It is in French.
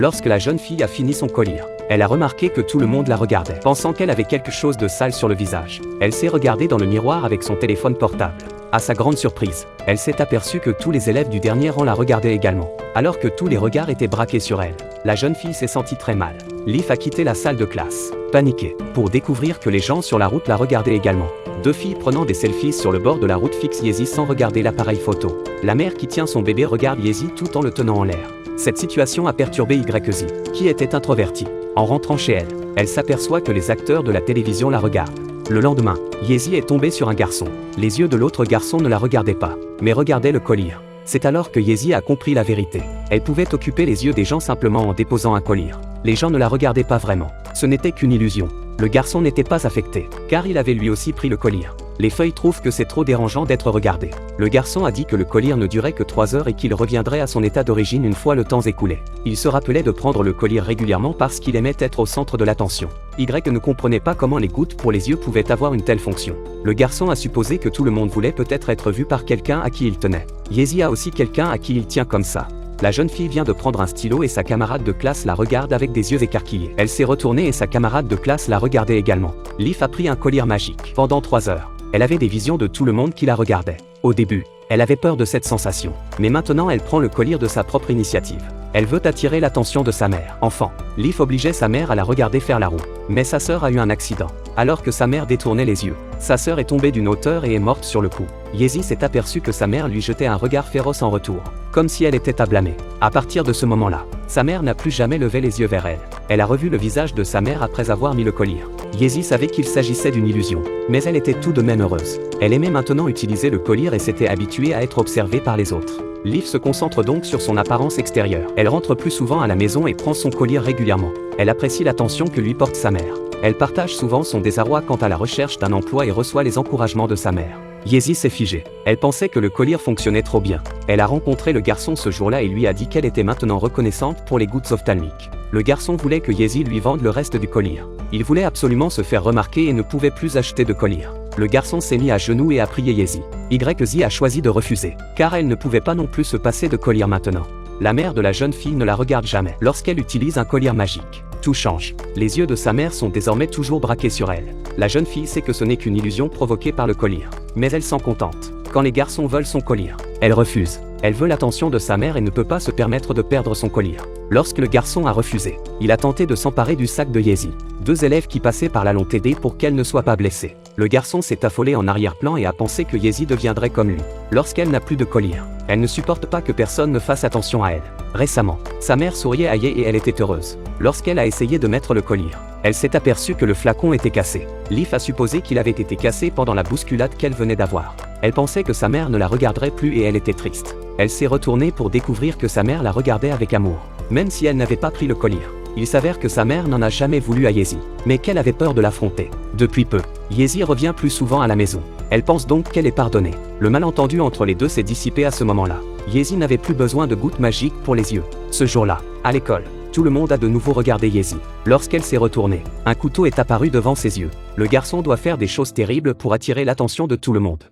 Lorsque la jeune fille a fini son collier, elle a remarqué que tout le monde la regardait, pensant qu'elle avait quelque chose de sale sur le visage. Elle s'est regardée dans le miroir avec son téléphone portable. À sa grande surprise, elle s'est aperçue que tous les élèves du dernier rang la regardaient également, alors que tous les regards étaient braqués sur elle. La jeune fille s'est sentie très mal. Leaf a quitté la salle de classe, paniquée, pour découvrir que les gens sur la route la regardaient également. Deux filles prenant des selfies sur le bord de la route fixent Yeezy sans regarder l'appareil photo. La mère qui tient son bébé regarde Yeezy tout en le tenant en l'air. Cette situation a perturbé YZ, qui était introvertie. En rentrant chez elle, elle s'aperçoit que les acteurs de la télévision la regardent. Le lendemain, Yeezy est tombée sur un garçon. Les yeux de l'autre garçon ne la regardaient pas, mais regardaient le collier. C'est alors que Yeezy a compris la vérité. Elle pouvait occuper les yeux des gens simplement en déposant un collier. Les gens ne la regardaient pas vraiment. Ce n'était qu'une illusion. Le garçon n'était pas affecté, car il avait lui aussi pris le collier. Les feuilles trouvent que c'est trop dérangeant d'être regardé. Le garçon a dit que le collier ne durait que 3 heures et qu'il reviendrait à son état d'origine une fois le temps écoulé. Il se rappelait de prendre le collier régulièrement parce qu'il aimait être au centre de l'attention. Y ne comprenait pas comment les gouttes pour les yeux pouvaient avoir une telle fonction. Le garçon a supposé que tout le monde voulait peut-être être vu par quelqu'un à qui il tenait. Yeezy a aussi quelqu'un à qui il tient comme ça. La jeune fille vient de prendre un stylo et sa camarade de classe la regarde avec des yeux écarquillés. Elle s'est retournée et sa camarade de classe la regardait également. Leaf a pris un collier magique. Pendant 3 heures, elle avait des visions de tout le monde qui la regardait. Au début, elle avait peur de cette sensation. Mais maintenant elle prend le collier de sa propre initiative. Elle veut attirer l'attention de sa mère. Enfant, Leaf obligeait sa mère à la regarder faire la roue. Mais sa sœur a eu un accident. Alors que sa mère détournait les yeux, sa sœur est tombée d'une hauteur et est morte sur le coup. Yeezy s'est aperçu que sa mère lui jetait un regard féroce en retour, comme si elle était à blâmer. À partir de ce moment-là, sa mère n'a plus jamais levé les yeux vers elle. Elle a revu le visage de sa mère après avoir mis le collier. Yeezy savait qu'il s'agissait d'une illusion, mais elle était tout de même heureuse. Elle aimait maintenant utiliser le collier et s'était habituée à être observée par les autres. Leaf se concentre donc sur son apparence extérieure. Elle rentre plus souvent à la maison et prend son collier régulièrement. Elle apprécie l'attention que lui porte sa mère. Elle partage souvent son désarroi quant à la recherche d'un emploi et reçoit les encouragements de sa mère. Yeezy s'est figée. Elle pensait que le collier fonctionnait trop bien. Elle a rencontré le garçon ce jour-là et lui a dit qu'elle était maintenant reconnaissante pour les gouttes ophtalmiques. Le garçon voulait que Yeezy lui vende le reste du collier. Il voulait absolument se faire remarquer et ne pouvait plus acheter de collier. Le garçon s'est mis à genoux et a prié Yeezy. YZ a choisi de refuser, car elle ne pouvait pas non plus se passer de collier maintenant. La mère de la jeune fille ne la regarde jamais lorsqu'elle utilise un collier magique. Tout change. Les yeux de sa mère sont désormais toujours braqués sur elle. La jeune fille sait que ce n'est qu'une illusion provoquée par le collier. Mais elle s'en contente. Quand les garçons veulent son collier, elle refuse. Elle veut l'attention de sa mère et ne peut pas se permettre de perdre son collier. Lorsque le garçon a refusé, il a tenté de s'emparer du sac de Yeezy. 2 élèves qui passaient par là l'ont aidé pour qu'elle ne soit pas blessée. Le garçon s'est affolé en arrière-plan et a pensé que Yeezy deviendrait comme lui. Lorsqu'elle n'a plus de collier, elle ne supporte pas que personne ne fasse attention à elle. Récemment, sa mère souriait à Ye et elle était heureuse. Lorsqu'elle a essayé de mettre le collier, elle s'est aperçue que le flacon était cassé. Leaf a supposé qu'il avait été cassé pendant la bousculade qu'elle venait d'avoir. Elle pensait que sa mère ne la regarderait plus et elle était triste. Elle s'est retournée pour découvrir que sa mère la regardait avec amour, même si elle n'avait pas pris le collier. Il s'avère que sa mère n'en a jamais voulu à Yeezy, mais qu'elle avait peur de l'affronter. Depuis peu, Yeezy revient plus souvent à la maison. Elle pense donc qu'elle est pardonnée. Le malentendu entre les deux s'est dissipé à ce moment-là. Yeezy n'avait plus besoin de gouttes magiques pour les yeux. Ce jour-là, à l'école, tout le monde a de nouveau regardé Yeezy. Lorsqu'elle s'est retournée, un couteau est apparu devant ses yeux. Le garçon doit faire des choses terribles pour attirer l'attention de tout le monde.